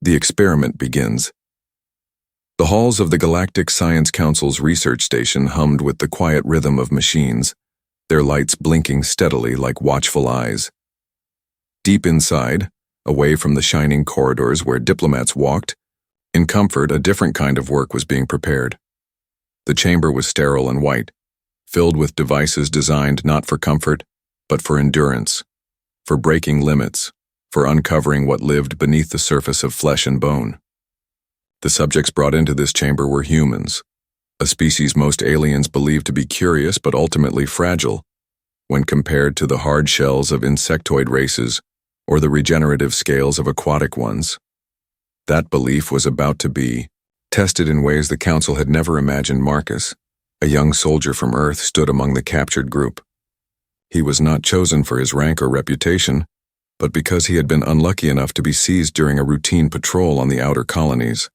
The experiment begins. The halls of the Galactic Science Council's research station hummed with the quiet rhythm of machines, their lights blinking steadily like watchful eyes. Deep inside, away from the shining corridors where diplomats walked, in comfort a different kind of work was being prepared. The chamber was sterile and white, filled with devices designed not for comfort, but for endurance, for breaking limits, for uncovering what lived beneath the surface of flesh and bone. The subjects brought into this chamber were humans, a species most aliens believed to be curious but ultimately fragile when compared to the hard shells of insectoid races or the regenerative scales of aquatic ones. That belief was about to be tested in ways the Council had never imagined. Marcus, a young soldier from Earth, stood among the captured group. He was not chosen for his rank or reputation, but because he had been unlucky enough to be seized during a routine patrol on the outer colonies.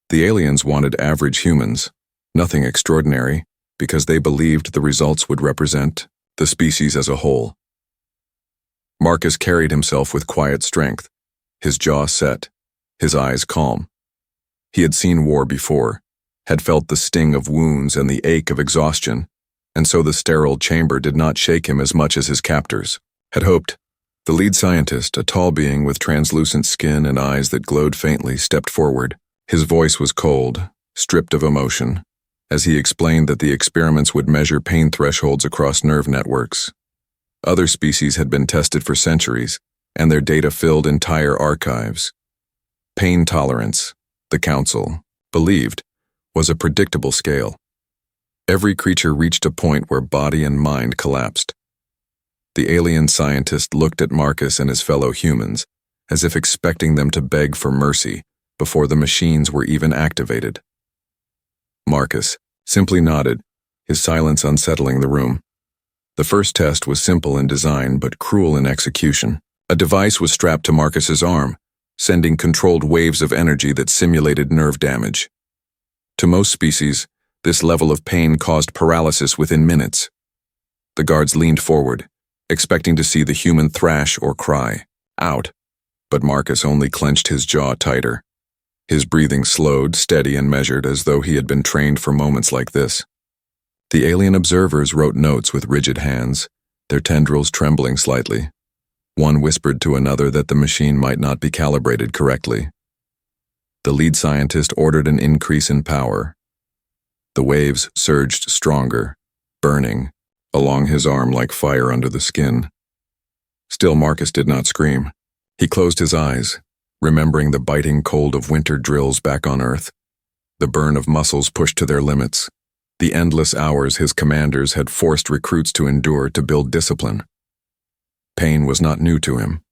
The aliens wanted average humans, nothing extraordinary, because they believed the results would represent the species as a whole. Marcus carried himself with quiet strength, his jaw set, his eyes calm. He had seen war before, had felt the sting of wounds and the ache of exhaustion, and so the sterile chamber did not shake him as much as his captors had hoped. The lead scientist, a tall being with translucent skin and eyes that glowed faintly, stepped forward. His voice was cold, stripped of emotion, as he explained that the experiments would measure pain thresholds across nerve networks. Other species had been tested for centuries, and their data filled entire archives. Pain tolerance, the Council believed, was a predictable scale. Every creature reached a point where body and mind collapsed. The alien scientist looked at Marcus and his fellow humans, as if expecting them to beg for mercy before the machines were even activated. Marcus simply nodded, his silence unsettling the room. The first test was simple in design but cruel in execution. A device was strapped to Marcus's arm, sending controlled waves of energy that simulated nerve damage. To most species, this level of pain caused paralysis within minutes. The guards leaned forward, expecting to see the human thrash or cry out, but Marcus only clenched his jaw tighter. His breathing slowed, steady and measured, as though he had been trained for moments like this. The alien observers wrote notes with rigid hands, their tendrils trembling slightly. One whispered to another that the machine might not be calibrated correctly. The lead scientist ordered an increase in power. The waves surged stronger, burning, along his arm like fire under the skin. Still, Marcus did not scream. He closed his eyes, remembering the biting cold of winter drills back on Earth, the burn of muscles pushed to their limits, the endless hours his commanders had forced recruits to endure to build discipline. Pain was not new to him.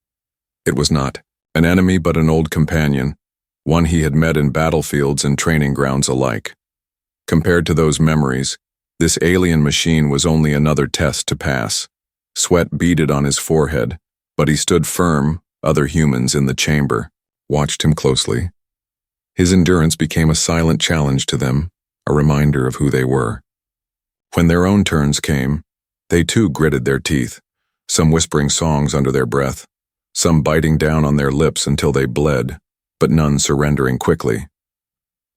It was not an enemy but an old companion, one he had met in battlefields and training grounds alike. Compared to those memories, this alien machine was only another test to pass. Sweat beaded on his forehead, but he stood firm. Other humans in the chamber watched him closely. His endurance became a silent challenge to them, a reminder of who they were. When their own turns came, they too gritted their teeth, some whispering songs under their breath, some biting down on their lips until they bled, but none surrendering quickly.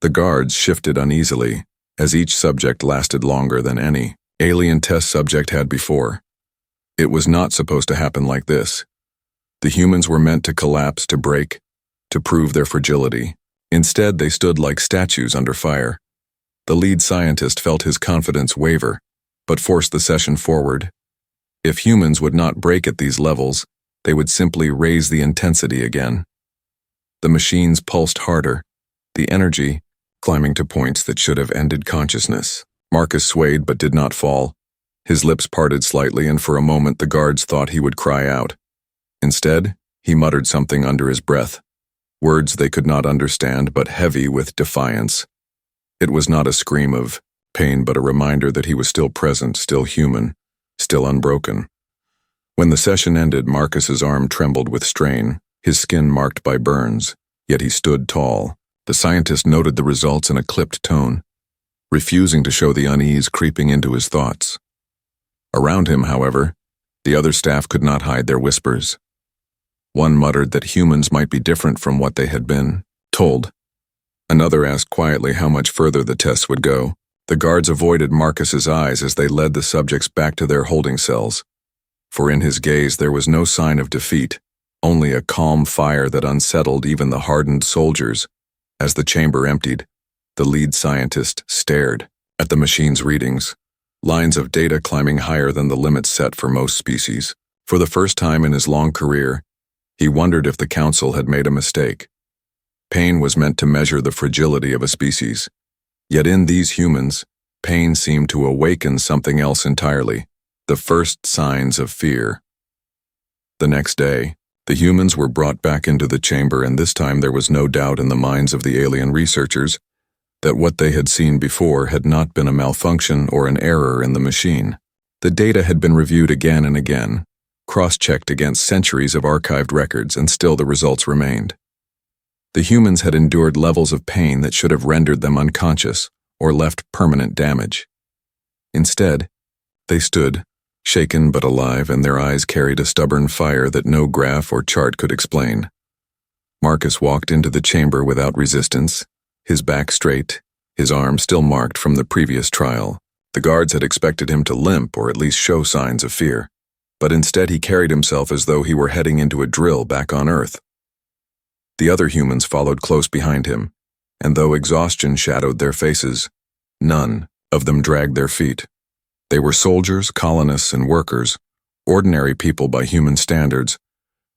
The guards shifted uneasily, as each subject lasted longer than any alien test subject had before. It was not supposed to happen like this. The humans were meant to collapse, to break, to prove their fragility. Instead, they stood like statues under fire. The lead scientist felt his confidence waver, but forced the session forward. If humans would not break at these levels, they would simply raise the intensity again. The machines pulsed harder, the energy climbing to points that should have ended consciousness. Marcus swayed but did not fall. His lips parted slightly, and for a moment the guards thought he would cry out. Instead, he muttered something under his breath, words they could not understand but heavy with defiance. It was not a scream of pain but a reminder that he was still present, still human, still unbroken. When the session ended, Marcus's arm trembled with strain, his skin marked by burns, yet he stood tall. The scientist noted the results in a clipped tone, refusing to show the unease creeping into his thoughts. Around him, however, the other staff could not hide their whispers. One muttered that humans might be different from what they had been told. Another asked quietly how much further the tests would go. The guards avoided Marcus's eyes as they led the subjects back to their holding cells. For in his gaze there was no sign of defeat, only a calm fire that unsettled even the hardened soldiers. As the chamber emptied, the lead scientist stared at the machine's readings, lines of data climbing higher than the limits set for most species. For the first time in his long career, he wondered if the council had made a mistake. Pain was meant to measure the fragility of a species. Yet in these humans, pain seemed to awaken something else entirely, the first signs of fear. The next day, the humans were brought back into the chamber, and this time there was no doubt in the minds of the alien researchers that what they had seen before had not been a malfunction or an error in the machine. The data had been reviewed again and again, cross-checked against centuries of archived records, and still the results remained. The humans had endured levels of pain that should have rendered them unconscious or left permanent damage. Instead, they stood, shaken but alive, and their eyes carried a stubborn fire that no graph or chart could explain. Marcus walked into the chamber without resistance, his back straight, his arm still marked from the previous trial. The guards had expected him to limp or at least show signs of fear, but instead he carried himself as though he were heading into a drill back on Earth. The other humans followed close behind him, and though exhaustion shadowed their faces, none of them dragged their feet. They were soldiers, colonists, and workers, ordinary people by human standards,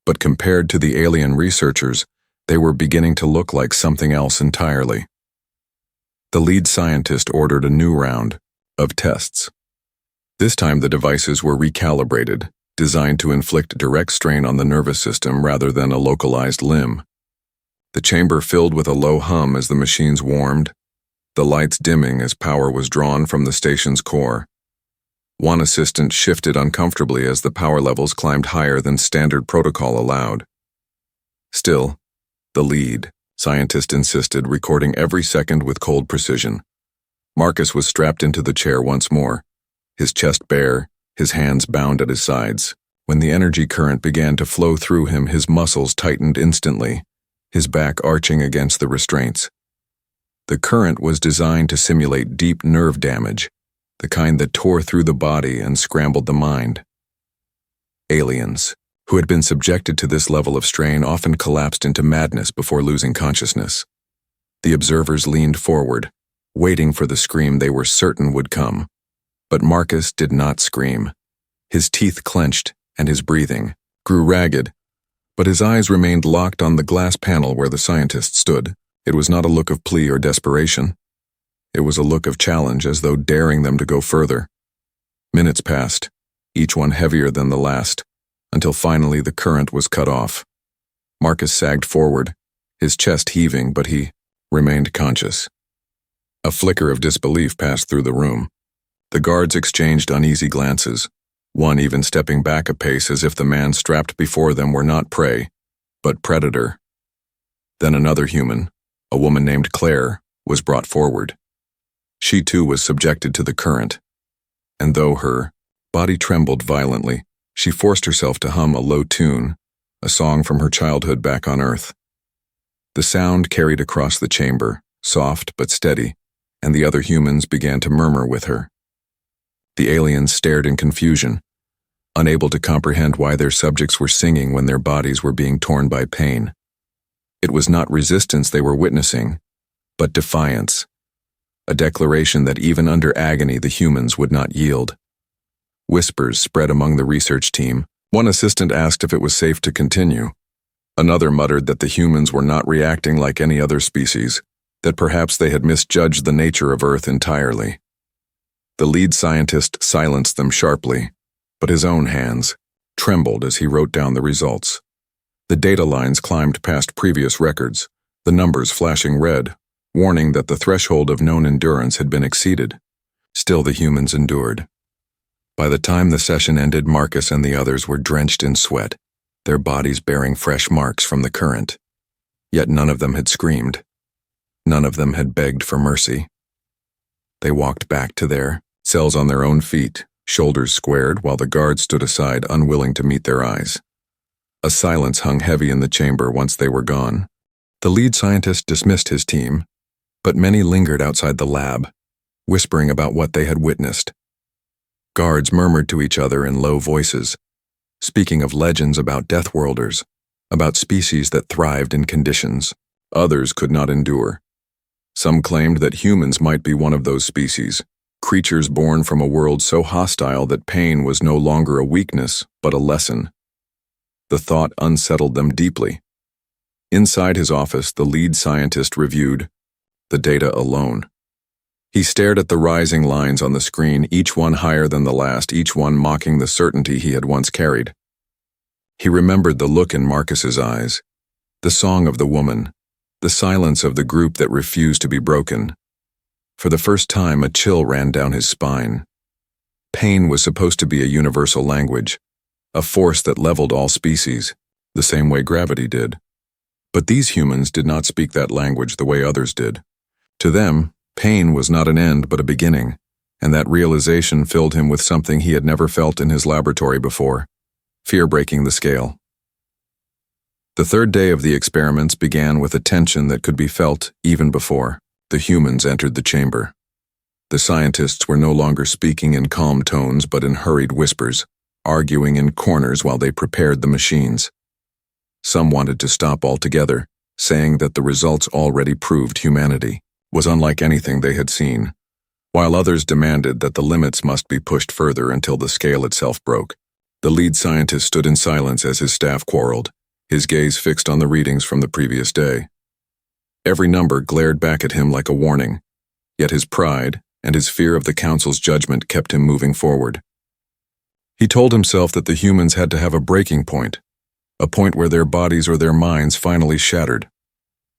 but compared to the alien researchers, they were beginning to look like something else entirely. The lead scientist ordered a new round of tests. This time the devices were recalibrated, designed to inflict direct strain on the nervous system rather than a localized limb. The chamber filled with a low hum as the machines warmed, the lights dimming as power was drawn from the station's core. One assistant shifted uncomfortably as the power levels climbed higher than standard protocol allowed. Still, the lead scientist insisted, recording every second with cold precision. Marcus was strapped into the chair once more, his chest bare, his hands bound at his sides. When the energy current began to flow through him, his muscles tightened instantly, his back arching against the restraints. The current was designed to simulate deep nerve damage, the kind that tore through the body and scrambled the mind. Aliens, who had been subjected to this level of strain, often collapsed into madness before losing consciousness. The observers leaned forward, waiting for the scream they were certain would come. But Marcus did not scream. His teeth clenched, and his breathing grew ragged, but his eyes remained locked on the glass panel where the scientist stood. It was not a look of plea or desperation. It was a look of challenge, as though daring them to go further. Minutes passed, each one heavier than the last, until finally the current was cut off. Marcus sagged forward, his chest heaving, but he remained conscious. A flicker of disbelief passed through the room. The guards exchanged uneasy glances, one even stepping back a pace as if the man strapped before them were not prey, but predator. Then another human, a woman named Claire, was brought forward. She too was subjected to the current, and though her body trembled violently, she forced herself to hum a low tune, a song from her childhood back on Earth. The sound carried across the chamber, soft but steady, and the other humans began to murmur with her. The aliens stared in confusion, unable to comprehend why their subjects were singing when their bodies were being torn by pain. It was not resistance they were witnessing, but defiance, a declaration that even under agony the humans would not yield. Whispers spread among the research team. One assistant asked if it was safe to continue. Another muttered that the humans were not reacting like any other species, that perhaps they had misjudged the nature of Earth entirely. The lead scientist silenced them sharply, but his own hands trembled as he wrote down the results. The data lines climbed past previous records, the numbers flashing red, warning that the threshold of known endurance had been exceeded. Still the humans endured. By the time the session ended, Marcus and the others were drenched in sweat, their bodies bearing fresh marks from the current. Yet none of them had screamed. None of them had begged for mercy. They walked back to their cells on their own feet, shoulders squared, while the guards stood aside, unwilling to meet their eyes. A silence hung heavy in the chamber once they were gone. The lead scientist dismissed his team, but many lingered outside the lab, whispering about what they had witnessed. Guards murmured to each other in low voices, speaking of legends about Deathworlders, about species that thrived in conditions others could not endure. Some claimed that humans might be one of those species, creatures born from a world so hostile that pain was no longer a weakness, but a lesson. The thought unsettled them deeply. Inside his office, the lead scientist reviewed the data alone. He stared at the rising lines on the screen, each one higher than the last, each one mocking the certainty he had once carried. He remembered the look in Marcus's eyes, the song of the woman, the silence of the group that refused to be broken. For the first time, a chill ran down his spine. Pain was supposed to be a universal language, a force that leveled all species, the same way gravity did. But these humans did not speak that language the way others did. To them, pain was not an end but a beginning, and that realization filled him with something he had never felt in his laboratory before, fear breaking the scale. The third day of the experiments began with a tension that could be felt even before the humans entered the chamber. The scientists were no longer speaking in calm tones but in hurried whispers, arguing in corners while they prepared the machines. Some wanted to stop altogether, saying that the results already proved humanity was unlike anything they had seen, while others demanded that the limits must be pushed further until the scale itself broke. The lead scientist stood in silence as his staff quarreled, his gaze fixed on the readings from the previous day. Every number glared back at him like a warning, yet his pride and his fear of the council's judgment kept him moving forward. He told himself that the humans had to have a breaking point, a point where their bodies or their minds finally shattered.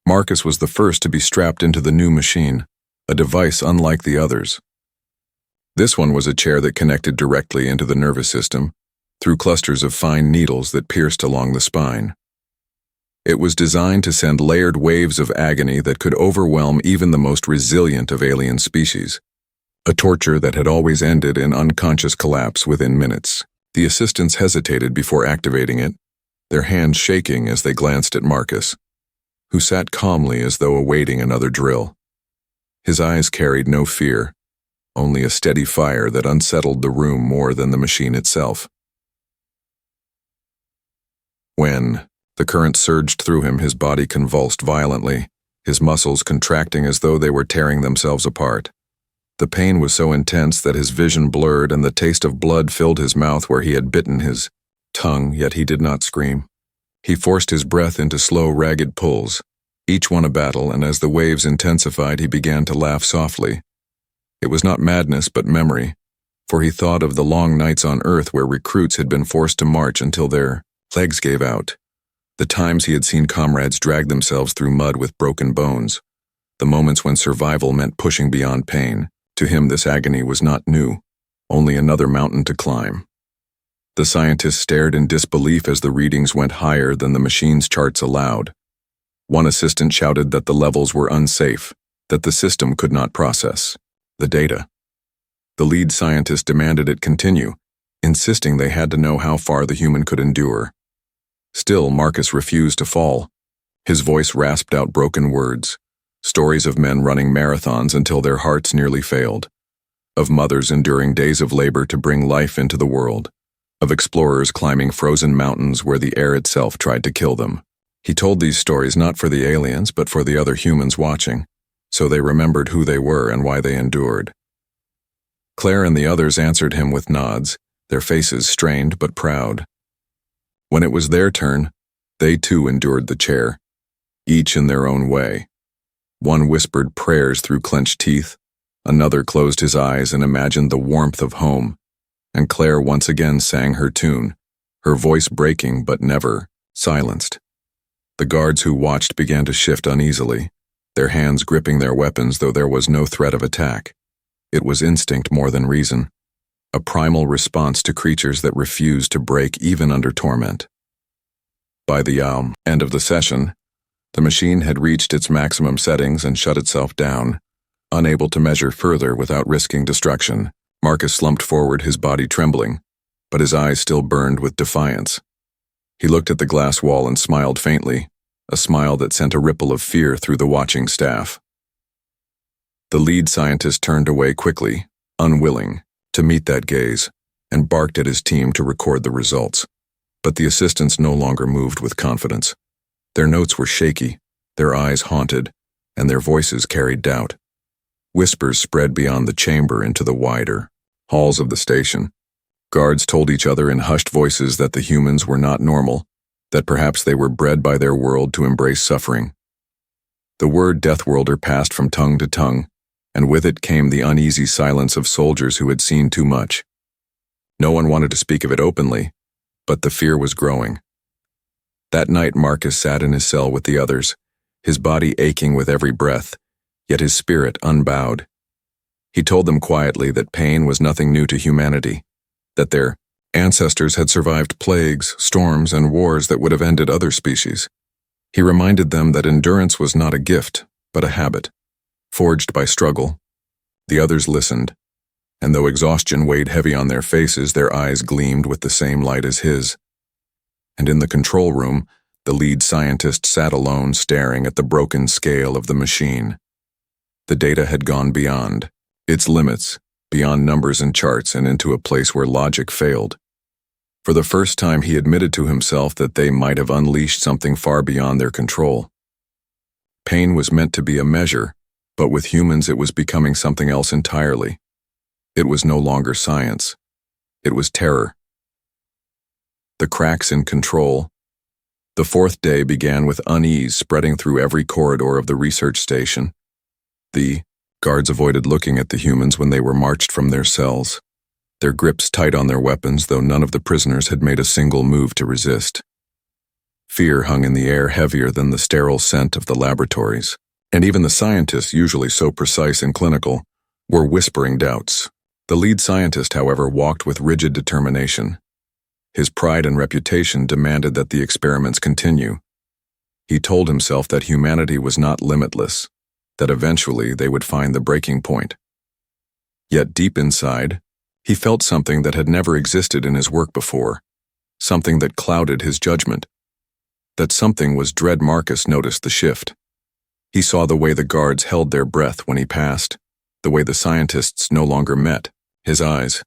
Marcus was the first to be strapped into the new machine, a device unlike the others. This one was a chair that connected directly into the nervous system, through clusters of fine needles that pierced along the spine. It was designed to send layered waves of agony that could overwhelm even the most resilient of alien species, a torture that had always ended in unconscious collapse within minutes. The assistants hesitated before activating it, their hands shaking as they glanced at Marcus, who sat calmly as though awaiting another drill. His eyes carried no fear, only a steady fire that unsettled the room more than the machine itself. When the current surged through him, his body convulsed violently, his muscles contracting as though they were tearing themselves apart. The pain was so intense that his vision blurred and the taste of blood filled his mouth where he had bitten his tongue, yet he did not scream. He forced his breath into slow, ragged pulls, each one a battle, and as the waves intensified, he began to laugh softly. It was not madness but memory, for he thought of the long nights on Earth where recruits had been forced to march until their legs gave out, the times he had seen comrades drag themselves through mud with broken bones, the moments when survival meant pushing beyond pain. To him, this agony was not new, only another mountain to climb. The scientist stared in disbelief as the readings went higher than the machine's charts allowed. One assistant shouted that the levels were unsafe, that the system could not process the data. The lead scientist demanded it continue, insisting they had to know how far the human could endure. Still, Marcus refused to fall. His voice rasped out broken words, stories of men running marathons until their hearts nearly failed, of mothers enduring days of labor to bring life into the world, of explorers climbing frozen mountains where the air itself tried to kill them. He told these stories not for the aliens but for the other humans watching, so they remembered who they were and why they endured. Claire and the others answered him with nods, their faces strained but proud. When it was their turn, they too endured the chair, each in their own way. One whispered prayers through clenched teeth, another closed his eyes and imagined the warmth of home, and Claire once again sang her tune, her voice breaking but never silenced. The guards who watched began to shift uneasily, their hands gripping their weapons though there was no threat of attack. It was instinct more than reason, a primal response to creatures that refused to break even under torment. By the end of the session, the machine had reached its maximum settings and shut itself down, unable to measure further without risking destruction. Marcus slumped forward, his body trembling, but his eyes still burned with defiance. He looked at the glass wall and smiled faintly, a smile that sent a ripple of fear through the watching staff. The lead scientist turned away quickly, unwilling to meet that gaze, and barked at his team to record the results. But the assistants no longer moved with confidence. Their notes were shaky, their eyes haunted, and their voices carried doubt. Whispers spread beyond the chamber into the wider halls of the station. Guards told each other in hushed voices that the humans were not normal, that perhaps they were bred by their world to embrace suffering. The word Deathworlder passed from tongue to tongue, and with it came the uneasy silence of soldiers who had seen too much. No one wanted to speak of it openly, but the fear was growing. That night Marcus sat in his cell with the others, his body aching with every breath, yet his spirit unbowed. He told them quietly that pain was nothing new to humanity, that their ancestors had survived plagues, storms, and wars that would have ended other species. He reminded them that endurance was not a gift, but a habit, forged by struggle. The others listened, and though exhaustion weighed heavy on their faces, their eyes gleamed with the same light as his. And in the control room, the lead scientist sat alone staring at the broken scale of the machine. The data had gone beyond its limits, beyond numbers and charts, and into a place where logic failed. For the first time, he admitted to himself that they might have unleashed something far beyond their control. Pain was meant to be a measure, but with humans it was becoming something else entirely. It was no longer science. It was terror. The cracks in control. The fourth day began with unease spreading through every corridor of the research station. The guards avoided looking at the humans when they were marched from their cells, their grips tight on their weapons, though none of the prisoners had made a single move to resist. Fear hung in the air, heavier than the sterile scent of the laboratories, and even the scientists, usually so precise and clinical, were whispering doubts. The lead scientist, however, walked with rigid determination. His pride and reputation demanded that the experiments continue. He told himself that humanity was not limitless, that eventually they would find the breaking point. Yet deep inside, he felt something that had never existed in his work before, something that clouded his judgment. That something was dread. Marcus noticed the shift. He saw the way the guards held their breath when he passed, the way the scientists no longer met his eyes,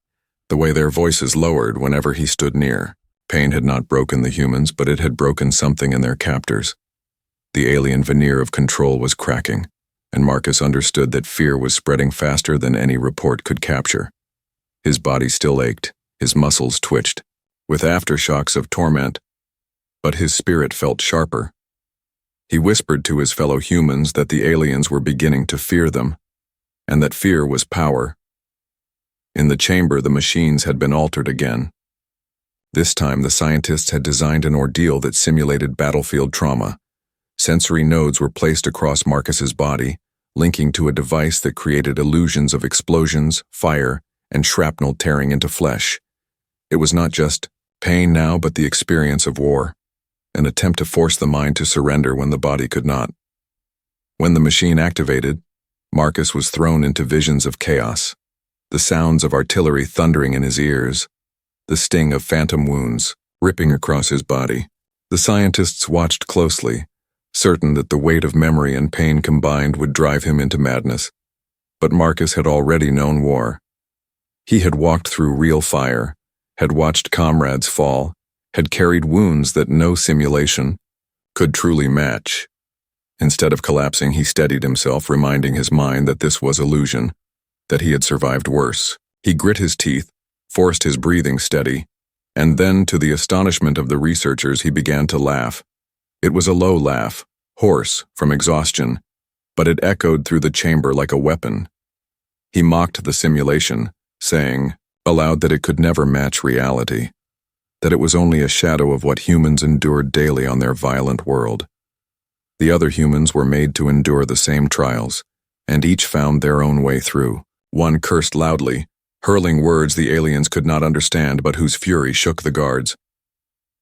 the way their voices lowered whenever he stood near. Pain had not broken the humans, but it had broken something in their captors. The alien veneer of control was cracking, and Marcus understood that fear was spreading faster than any report could capture. His body still ached, his muscles twitched, with aftershocks of torment, but his spirit felt sharper. He whispered to his fellow humans that the aliens were beginning to fear them, and that fear was power. In the chamber, the machines had been altered again. This time, the scientists had designed an ordeal that simulated battlefield trauma. Sensory nodes were placed across Marcus's body, linking to a device that created illusions of explosions, fire, and shrapnel tearing into flesh. It was not just pain now, but the experience of war, an attempt to force the mind to surrender when the body could not. When the machine activated, Marcus was thrown into visions of chaos, the sounds of artillery thundering in his ears, the sting of phantom wounds ripping across his body. The scientists watched closely, certain that the weight of memory and pain combined would drive him into madness. But Marcus had already known war. He had walked through real fire, had watched comrades fall, had carried wounds that no simulation could truly match. Instead of collapsing, he steadied himself, reminding his mind that this was illusion, that he had survived worse. He grit his teeth, forced his breathing steady, and then, to the astonishment of the researchers, he began to laugh. It was a low laugh, hoarse from exhaustion, but it echoed through the chamber like a weapon. He mocked the simulation, saying aloud that it could never match reality, that it was only a shadow of what humans endured daily on their violent world. The other humans were made to endure the same trials, and each found their own way through. One cursed loudly, hurling words the aliens could not understand but whose fury shook the guards.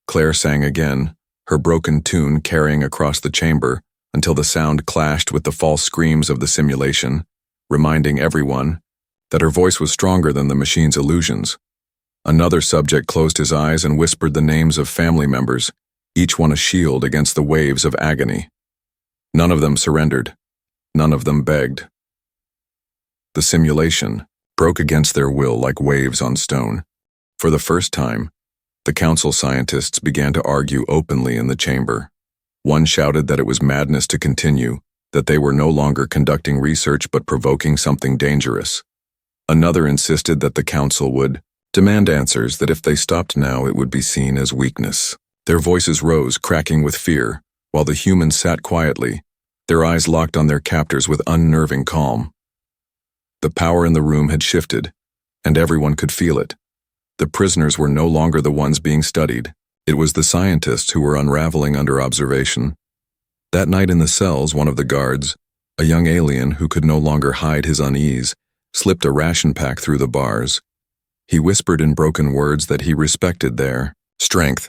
Claire sang again, her broken tune carrying across the chamber until the sound clashed with the false screams of the simulation, reminding everyone that her voice was stronger than the machine's illusions. Another subject closed his eyes and whispered the names of family members each one a shield against the waves of agony. None of them surrendered. None of them begged. The simulation broke against their will like waves on stone. For the first time, the council scientists began to argue openly in the chamber. One shouted that it was madness to continue, that they were no longer conducting research but provoking something dangerous. Another insisted that the council would demand answers, that if they stopped now it would be seen as weakness. Their voices rose, cracking with fear, while the humans sat quietly, their eyes locked on their captors with unnerving calm. The power in the room had shifted, and everyone could feel it. The prisoners were no longer the ones being studied. It was the scientists who were unraveling under observation. That night in the cells, one of the guards, a young alien who could no longer hide his unease, slipped a ration pack through the bars. He whispered in broken words that he respected their strength,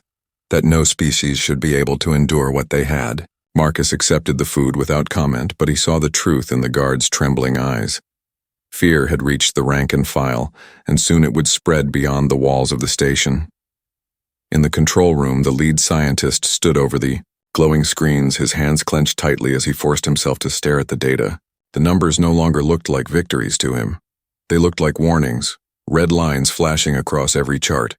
that no species should be able to endure what they had. Marcus accepted the food without comment, but he saw the truth in the guard's trembling eyes. Fear had reached the rank and file, and soon it would spread beyond the walls of the station. In the control room, the lead scientist stood over the glowing screens, his hands clenched tightly as he forced himself to stare at the data. The numbers no longer looked like victories to him. They looked like warnings, red lines flashing across every chart.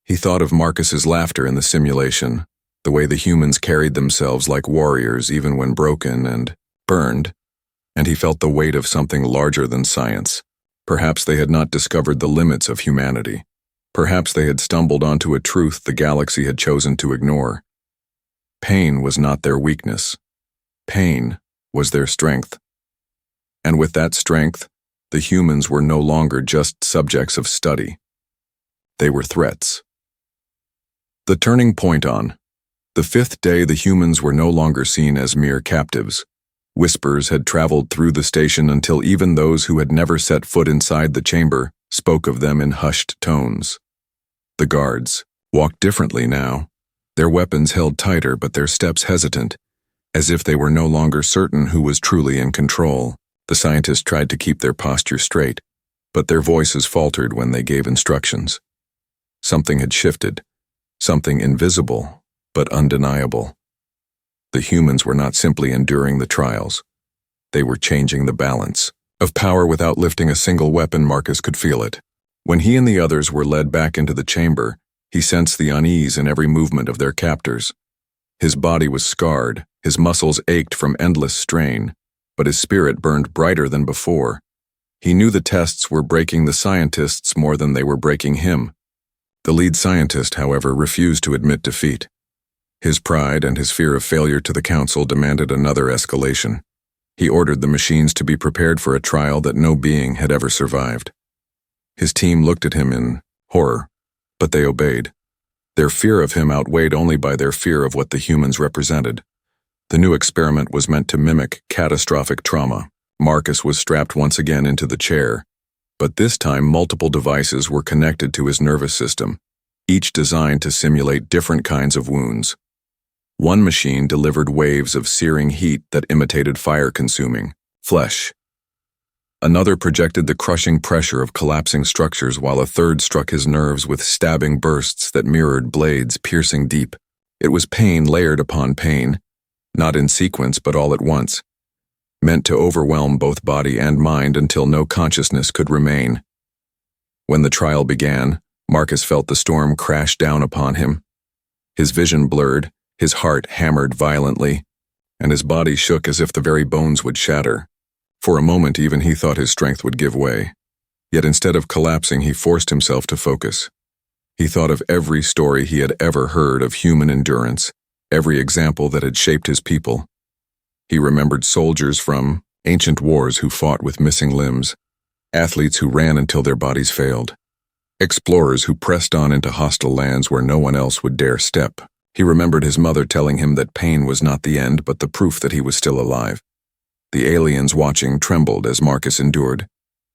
He thought of Marcus's laughter in the simulation, the way the humans carried themselves like warriors even when broken and burned, and he felt the weight of something larger than science. Perhaps they had not discovered the limits of humanity. Perhaps they had stumbled onto a truth the galaxy had chosen to ignore. Pain was not their weakness. Pain was their strength. And with that strength, the humans were no longer just subjects of study. They were threats. The turning point on the fifth day, the humans were no longer seen as mere captives. Whispers had traveled through the station until even those who had never set foot inside the chamber spoke of them in hushed tones. The guards walked differently now, their weapons held tighter but their steps hesitant, as if they were no longer certain who was truly in control. The scientists tried to keep their posture straight, but their voices faltered when they gave instructions. Something had shifted, something invisible but undeniable. The humans were not simply enduring the trials. They were changing the balance of power without lifting a single weapon. Marcus could feel it. When he and the others were led back into the chamber, he sensed the unease in every movement of their captors. His body was scarred, his muscles ached from endless strain, but his spirit burned brighter than before. He knew the tests were breaking the scientists more than they were breaking him. The lead scientist, however, refused to admit defeat. His pride and his fear of failure to the council demanded another escalation. He ordered the machines to be prepared for a trial that no being had ever survived. His team looked at him in horror, but they obeyed. Their fear of him outweighed only by their fear of what the humans represented. The new experiment was meant to mimic catastrophic trauma. Marcus was strapped once again into the chair, but this time multiple devices were connected to his nervous system, each designed to simulate different kinds of wounds. One machine delivered waves of searing heat that imitated fire-consuming flesh. Another projected the crushing pressure of collapsing structures, while a third struck his nerves with stabbing bursts that mirrored blades piercing deep. It was pain layered upon pain, not in sequence but all at once, meant to overwhelm both body and mind until no consciousness could remain. When the trial began, Marcus felt the storm crash down upon him. His vision blurred, his heart hammered violently, and his body shook as if the very bones would shatter. For a moment even he thought his strength would give way. Yet instead of collapsing, he forced himself to focus. He thought of every story he had ever heard of human endurance, every example that had shaped his people. He remembered soldiers from ancient wars who fought with missing limbs, athletes who ran until their bodies failed, explorers who pressed on into hostile lands where no one else would dare step. He remembered his mother telling him that pain was not the end but the proof that he was still alive. The aliens watching trembled as Marcus endured.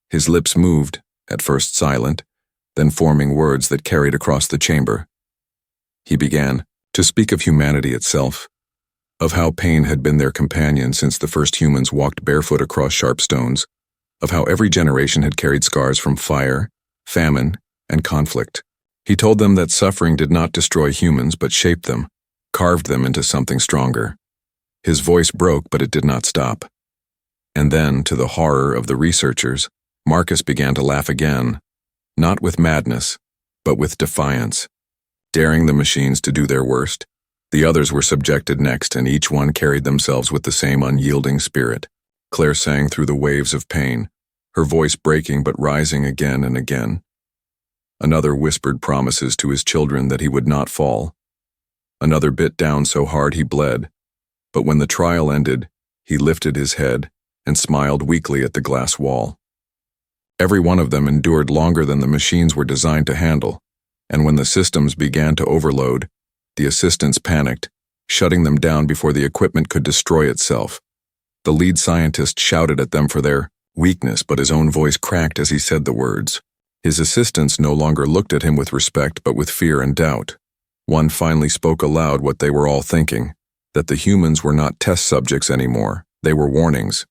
His lips moved, at first silent, then forming words that carried across the chamber. He began to speak of humanity itself, of how pain had been their companion since the first humans walked barefoot across sharp stones, of how every generation had carried scars from fire, famine, and conflict. He told them that suffering did not destroy humans but shaped them, carved them into something stronger. His voice broke, but it did not stop. And then, to the horror of the researchers, Marcus began to laugh again, not with madness, but with defiance, daring the machines to do their worst. The others were subjected next, and each one carried themselves with the same unyielding spirit. Claire sang through the waves of pain, her voice breaking but rising again and again. Another whispered promises to his children that he would not fall. Another bit down so hard he bled, but when the trial ended, he lifted his head and smiled weakly at the glass wall. Every one of them endured longer than the machines were designed to handle, and when the systems began to overload, the assistants panicked, shutting them down before the equipment could destroy itself. The lead scientist shouted at them for their weakness, but his own voice cracked as he said the words. His assistants no longer looked at him with respect, but with fear and doubt. One finally spoke aloud what they were all thinking, that the humans were not test subjects anymore, they were warnings.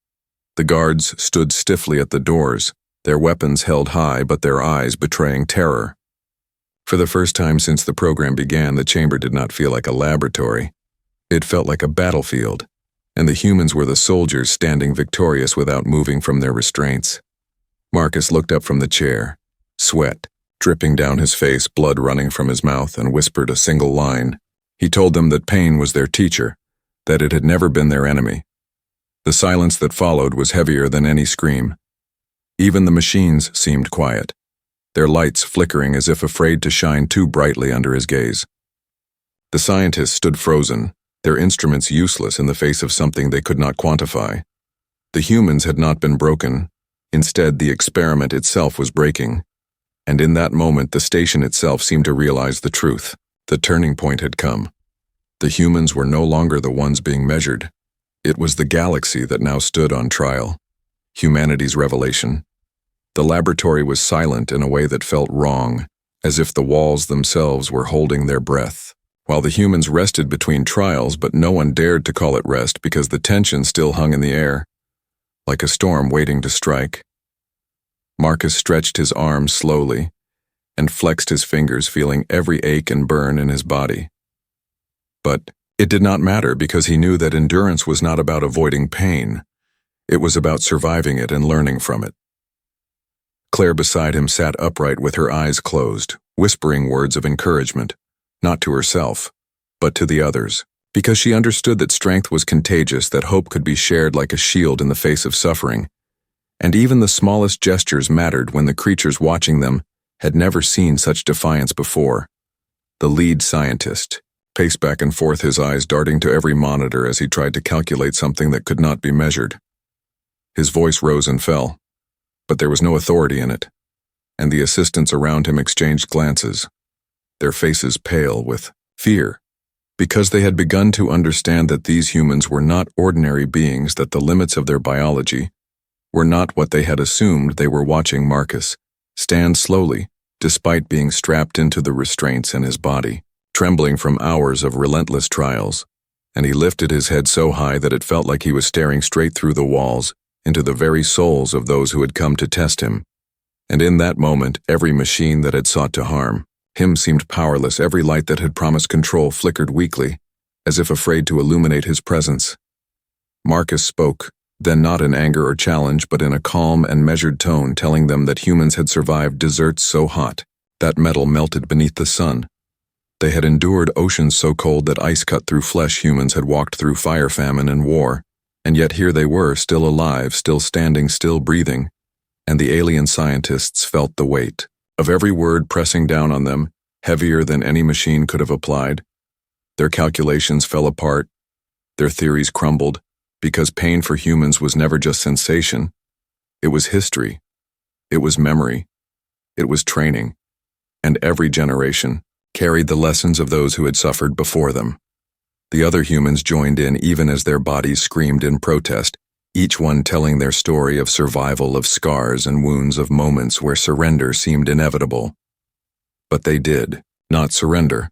The guards stood stiffly at the doors, their weapons held high but their eyes betraying terror. For the first time since the program began, the chamber did not feel like a laboratory. It felt like a battlefield, and the humans were the soldiers standing victorious without moving from their restraints. Marcus looked up from the chair, sweat dripping down his face, blood running from his mouth, and whispered a single line. He told them that pain was their teacher, that it had never been their enemy. The silence that followed was heavier than any scream. Even the machines seemed quiet, their lights flickering as if afraid to shine too brightly under his gaze. The scientists stood frozen, their instruments useless in the face of something they could not quantify. The humans had not been broken. Instead, the experiment itself was breaking. And in that moment, the station itself seemed to realize the truth. The turning point had come. The humans were no longer the ones being measured. It was the galaxy that now stood on trial. Humanity's revelation. The laboratory was silent in a way that felt wrong, as if the walls themselves were holding their breath. While the humans rested between trials, but no one dared to call it rest because the tension still hung in the air, like a storm waiting to strike. Marcus stretched his arms slowly and flexed his fingers, feeling every ache and burn in his body. But it did not matter because he knew that endurance was not about avoiding pain. It was about surviving it and learning from it. Claire beside him sat upright with her eyes closed, whispering words of encouragement, not to herself, but to the others, because she understood that strength was contagious, that hope could be shared like a shield in the face of suffering. And even the smallest gestures mattered when the creatures watching them had never seen such defiance before. The lead scientist paced back and forth, his eyes darting to every monitor as he tried to calculate something that could not be measured. His voice rose and fell, but there was no authority in it, and the assistants around him exchanged glances, their faces pale with fear, because they had begun to understand that these humans were not ordinary beings, that the limits of their biology were not what they had assumed. They were watching Marcus stand slowly, despite being strapped into the restraints in his body, trembling from hours of relentless trials, and he lifted his head so high that it felt like he was staring straight through the walls into the very souls of those who had come to test him. And in that moment, every machine that had sought to harm him seemed powerless. Every light that had promised control flickered weakly, as if afraid to illuminate his presence. Marcus spoke, then not in anger or challenge, but in a calm and measured tone, telling them that humans had survived deserts so hot that metal melted beneath the sun. They had endured oceans so cold that ice cut through flesh. Humans had walked through fire, famine, and war. And yet here they were, still alive, still standing, still breathing, and the alien scientists felt the weight of every word pressing down on them, heavier than any machine could have applied. Their calculations fell apart, their theories crumbled, because pain for humans was never just sensation. It was history, it was memory, it was training, and every generation carried the lessons of those who had suffered before them. The other humans joined in even as their bodies screamed in protest, each one telling their story of survival, of scars and wounds, of moments where surrender seemed inevitable. But they did not surrender,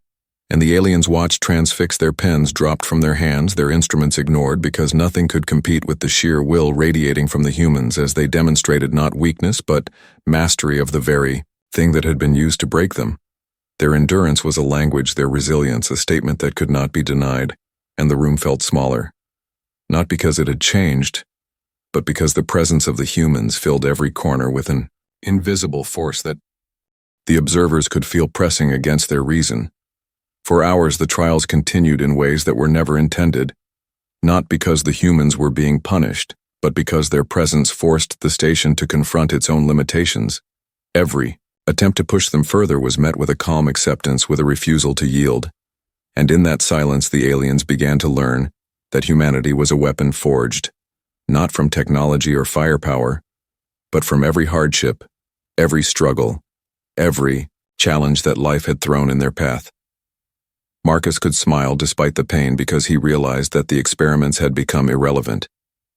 and the aliens watched transfixed, their pens dropped from their hands, their instruments ignored, because nothing could compete with the sheer will radiating from the humans as they demonstrated not weakness but mastery of the very thing that had been used to break them. Their endurance was a language, their resilience a statement that could not be denied, and the room felt smaller. Not because it had changed, but because the presence of the humans filled every corner with an invisible force that the observers could feel pressing against their reason. For hours the trials continued in ways that were never intended, not because the humans were being punished, but because their presence forced the station to confront its own limitations. Every attempt to push them further was met with a calm acceptance, with a refusal to yield. And in that silence the aliens began to learn that humanity was a weapon forged, not from technology or firepower, but from every hardship, every struggle, every challenge that life had thrown in their path. Marcus could smile despite the pain because he realized that the experiments had become irrelevant.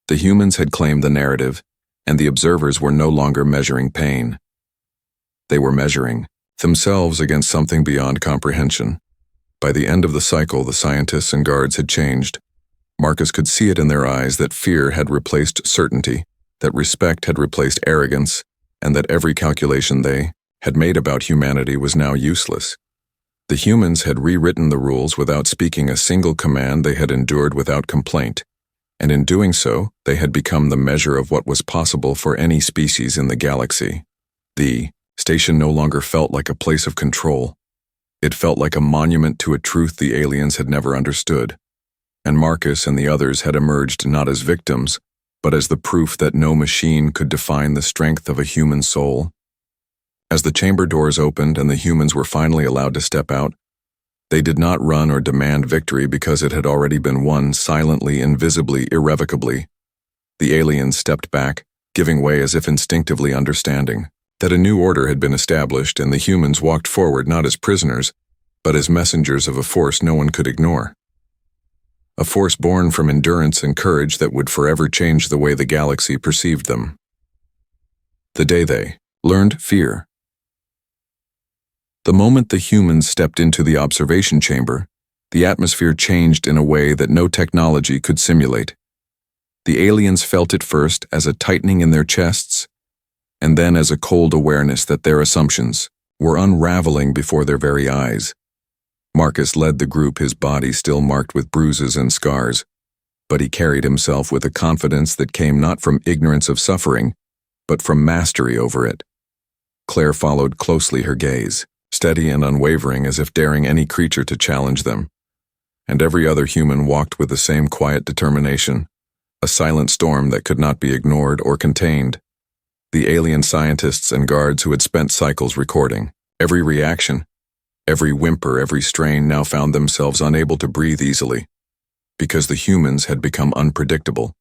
The humans had claimed the narrative, and the observers were no longer measuring pain. They were measuring themselves against something beyond comprehension. By the end of the cycle, the scientists and guards had changed. Marcus could see it in their eyes that fear had replaced certainty, that respect had replaced arrogance, and that every calculation they had made about humanity was now useless. The humans had rewritten the rules without speaking a single command, they had endured without complaint, and in doing so, they had become the measure of what was possible for any species in the galaxy. The station no longer felt like a place of control. It felt like a monument to a truth the aliens had never understood, and Marcus and the others had emerged not as victims, but as the proof that no machine could define the strength of a human soul. As the chamber doors opened and the humans were finally allowed to step out, they did not run or demand victory because it had already been won silently, invisibly, irrevocably. The aliens stepped back, giving way as if instinctively understanding that a new order had been established, and the humans walked forward not as prisoners, but as messengers of a force no one could ignore. A force born from endurance and courage that would forever change the way the galaxy perceived them. The day they learned fear. The moment the humans stepped into the observation chamber, the atmosphere changed in a way that no technology could simulate. The aliens felt it first as a tightening in their chests, and then as a cold awareness that their assumptions were unraveling before their very eyes. Marcus led the group, his body still marked with bruises and scars, but he carried himself with a confidence that came not from ignorance of suffering, but from mastery over it. Claire followed closely, her gaze steady and unwavering, as if daring any creature to challenge them. And every other human walked with the same quiet determination, a silent storm that could not be ignored or contained. The alien scientists and guards who had spent cycles recording every reaction, every whimper, every strain, now found themselves unable to breathe easily, because the humans had become unpredictable.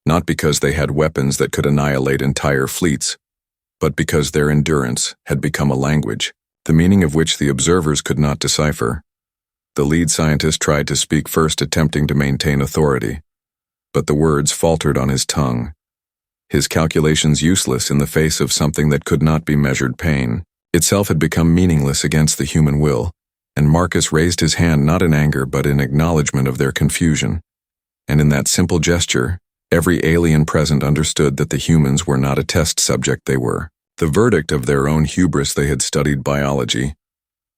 Not because they had weapons that could annihilate entire fleets, but because their endurance had become a language, the meaning of which the observers could not decipher. The lead scientist tried to speak first, attempting to maintain authority, but the words faltered on his tongue. His calculations useless in the face of something that could not be measured. Pain itself had become meaningless against the human will, and Marcus raised his hand not in anger but in acknowledgement of their confusion. And in that simple gesture, every alien present understood that the humans were not a test subject, they were the verdict of their own hubris. They had studied biology.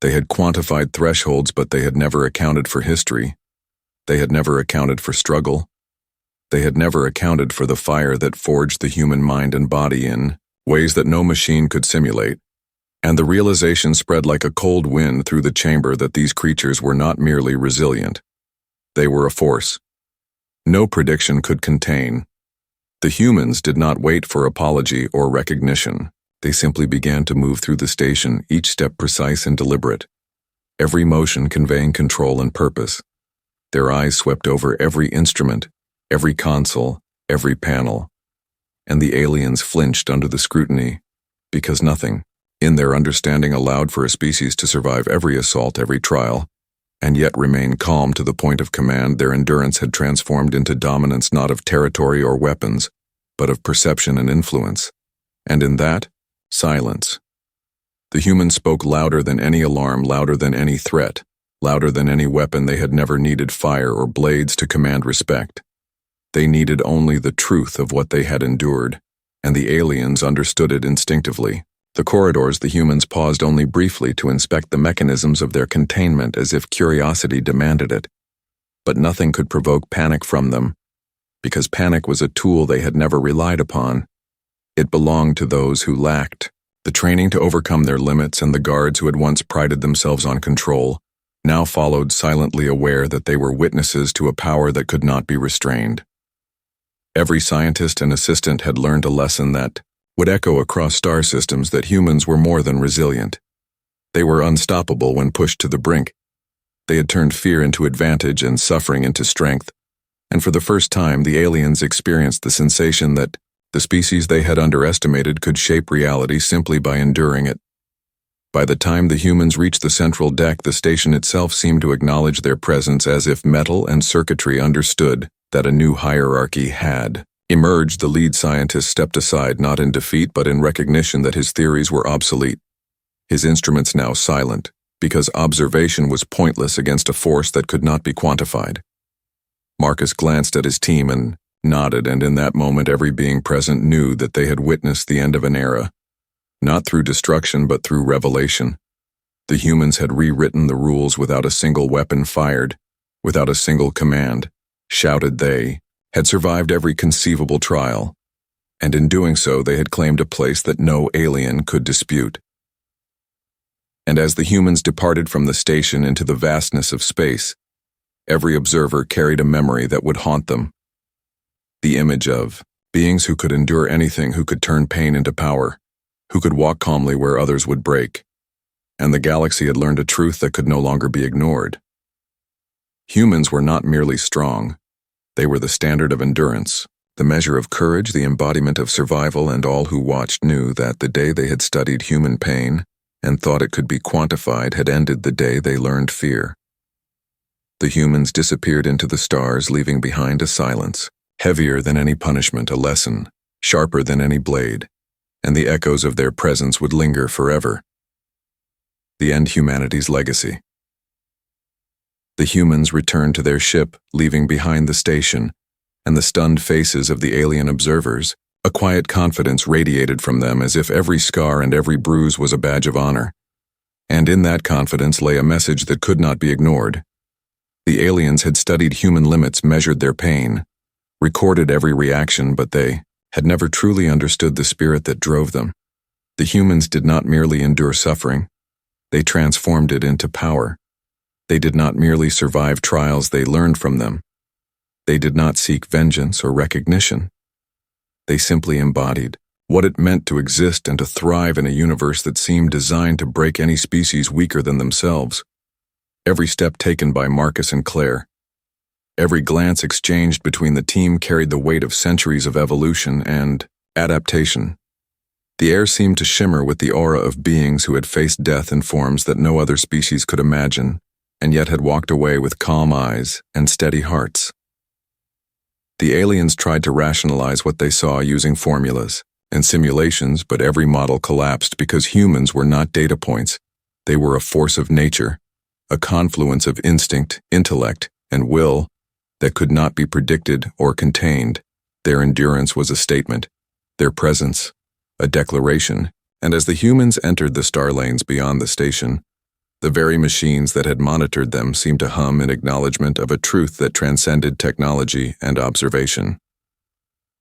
They had quantified thresholds, but they had never accounted for history. They had never accounted for struggle. They had never accounted for the fire that forged the human mind and body in ways that no machine could simulate. And the realization spread like a cold wind through the chamber that these creatures were not merely resilient. They were a force no prediction could contain. The humans did not wait for apology or recognition. They simply began to move through the station, each step precise and deliberate, every motion conveying control and purpose. Their eyes swept over every instrument, every console, every panel, and the aliens flinched under the scrutiny, because nothing, in their understanding, allowed for a species to survive every assault, every trial, and yet remain calm to the point of command. Their endurance had transformed into dominance not of territory or weapons, but of perception and influence. And in that, silence. The humans spoke louder than any alarm, louder than any threat, louder than any weapon. They had never needed fire or blades to command respect. They needed only the truth of what they had endured, and the aliens understood it instinctively. The corridors, the humans paused only briefly to inspect the mechanisms of their containment as if curiosity demanded it. But nothing could provoke panic from them, because panic was a tool they had never relied upon. It belonged to those who lacked the training to overcome their limits, and the guards who had once prided themselves on control now followed, silently aware that they were witnesses to a power that could not be restrained. Every scientist and assistant had learned a lesson that would echo across star systems, that humans were more than resilient. They were unstoppable when pushed to the brink. They had turned fear into advantage and suffering into strength, and for the first time the aliens experienced the sensation that the species they had underestimated could shape reality simply by enduring it. By the time the humans reached the central deck, the station itself seemed to acknowledge their presence, as if metal and circuitry understood that a new hierarchy had emerged. The lead scientist stepped aside, not in defeat but in recognition that his theories were obsolete, his instruments now silent, because observation was pointless against a force that could not be quantified. Marcus glanced at his team and nodded, and in that moment every being present knew that they had witnessed the end of an era. Not through destruction but through revelation. The humans had rewritten the rules without a single weapon fired, without a single command, shouted. They had survived every conceivable trial, and in doing so they had claimed a place that no alien could dispute. And as the humans departed from the station into the vastness of space, every observer carried a memory that would haunt them. The image of beings who could endure anything, who could turn pain into power, who could walk calmly where others would break. And the galaxy had learned a truth that could no longer be ignored. Humans were not merely strong. They were the standard of endurance, the measure of courage, the embodiment of survival, and all who watched knew that the day they had studied human pain and thought it could be quantified had ended the day they learned fear. The humans disappeared into the stars, leaving behind a silence, heavier than any punishment, a lesson, sharper than any blade, and the echoes of their presence would linger forever. The end. Humanity's legacy. The humans returned to their ship, leaving behind the station, and the stunned faces of the alien observers. A quiet confidence radiated from them, as if every scar and every bruise was a badge of honor. And in that confidence lay a message that could not be ignored. The aliens had studied human limits, measured their pain, recorded every reaction, but they had never truly understood the spirit that drove them. The humans did not merely endure suffering. They transformed it into power. They did not merely survive trials, they learned from them. They did not seek vengeance or recognition. They simply embodied what it meant to exist and to thrive in a universe that seemed designed to break any species weaker than themselves. Every step taken by Marcus and Claire, every glance exchanged between the team carried the weight of centuries of evolution and adaptation. The air seemed to shimmer with the aura of beings who had faced death in forms that no other species could imagine, and yet had walked away with calm eyes and steady hearts. The aliens tried to rationalize what they saw using formulas and simulations, but every model collapsed because humans were not data points. They were a force of nature, a confluence of instinct, intellect, and will that could not be predicted or contained. Their endurance was a statement, their presence a declaration, and as the humans entered the star lanes beyond the station, the very machines that had monitored them seemed to hum in acknowledgement of a truth that transcended technology and observation.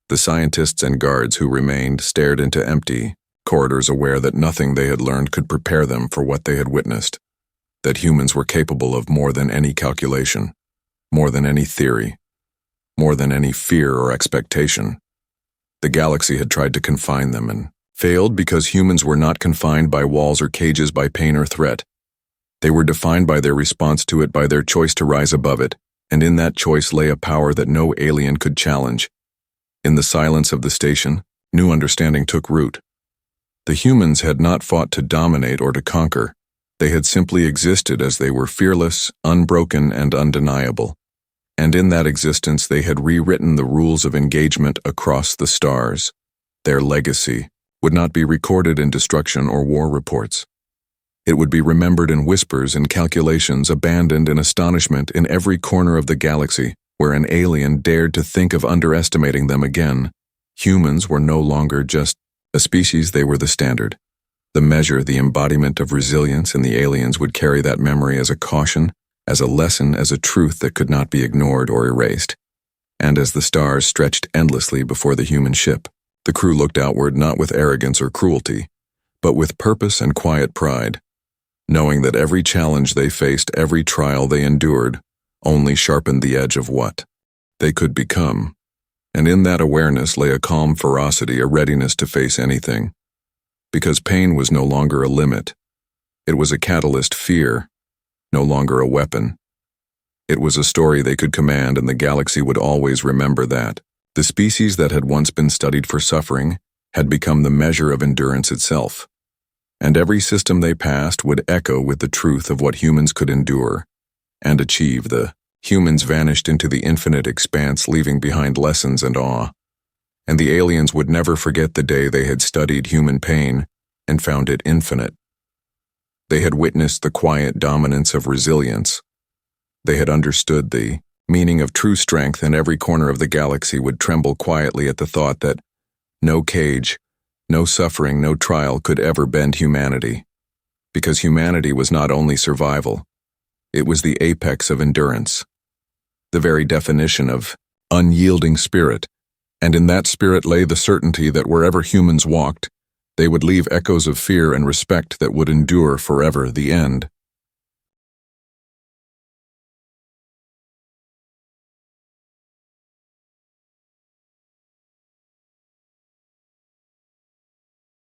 The scientists and guards who remained stared into empty corridors, aware that nothing they had learned could prepare them for what they had witnessed, that humans were capable of more than any calculation, more than any theory, more than any fear or expectation. The galaxy had tried to confine them and failed because humans were not confined by walls or cages, by pain or threat. They were defined by their response to it, by their choice to rise above it, and in that choice lay a power that no alien could challenge. In the silence of the station, new understanding took root. The humans had not fought to dominate or to conquer. They had simply existed as they were, fearless, unbroken, and undeniable. And in that existence they had rewritten the rules of engagement across the stars. Their legacy would not be recorded in destruction or war reports. It would be remembered in whispers and calculations, abandoned in astonishment in every corner of the galaxy where an alien dared to think of underestimating them again. Humans were no longer just a species, they were the standard, The measure, the embodiment of resilience, and the aliens would carry that memory as a caution, as a lesson, as a truth that could not be ignored or erased. And as the stars stretched endlessly before the human ship, the crew looked outward not with arrogance or cruelty, but with purpose and quiet pride, knowing that every challenge they faced, every trial they endured, only sharpened the edge of what they could become. And in that awareness lay a calm ferocity, a readiness to face anything. Because pain was no longer a limit. It was a catalyst, fear, no longer a weapon. It was a story they could command, and the galaxy would always remember that. The species that had once been studied for suffering had become the measure of endurance itself. And every system they passed would echo with the truth of what humans could endure and achieve. The humans vanished into the infinite expanse, leaving behind lessons and awe. And the aliens would never forget the day they had studied human pain and found it infinite. They had witnessed the quiet dominance of resilience. They had understood the meaning of true strength, and every corner of the galaxy would tremble quietly at the thought that no cage, no suffering, no trial could ever bend humanity. Because humanity was not only survival, it was the apex of endurance, the very definition of unyielding spirit. And in that spirit lay the certainty that wherever humans walked, they would leave echoes of fear and respect that would endure forever. The end.